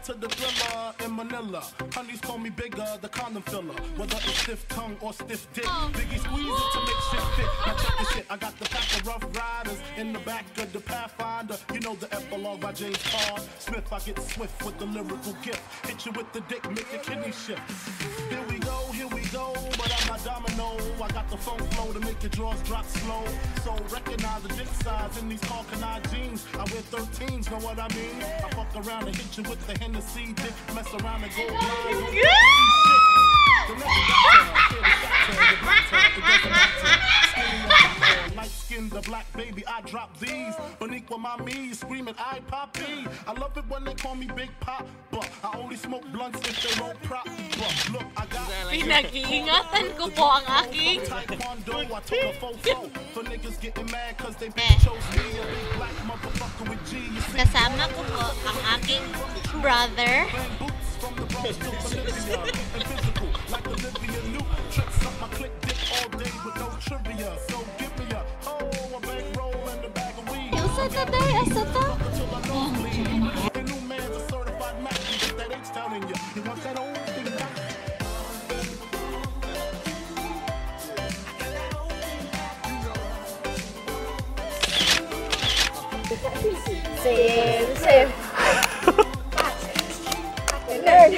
To the thriller in Manila, honeys call me bigger, the condom filler. Whether it's stiff tongue or stiff dick, Biggie squeeze it to make shit fit. Now check this shit, I got the pack of rough riders in the back of the Pathfinder. You know the epilogue by James Carr Smith. I get swift with the lyrical gift. Hit you with the dick, make your kidney shift. Here we go, but I'm not domino. I got the funk flow to make your drawers drop slow. So recognize the dick size in these Hawkeye jeans. I wear 13s, know what I mean? I fuck around and hit you with the Hennessy dick, mess around and go blind. Light skin, the black baby, I drop these. Boniqua mommy screaming, I poppy. I love it when they call me Big Pop, but I only smoke blunts if they won't prop. But look, I got pinag-iingatan ko po ang aking taekwondo. I took a fofo for niggas getting mad cause they chose me, a big black motherfucker with G. Kasama ko po ang aking brother. Asa ta day, asa ta? Same. Ganun.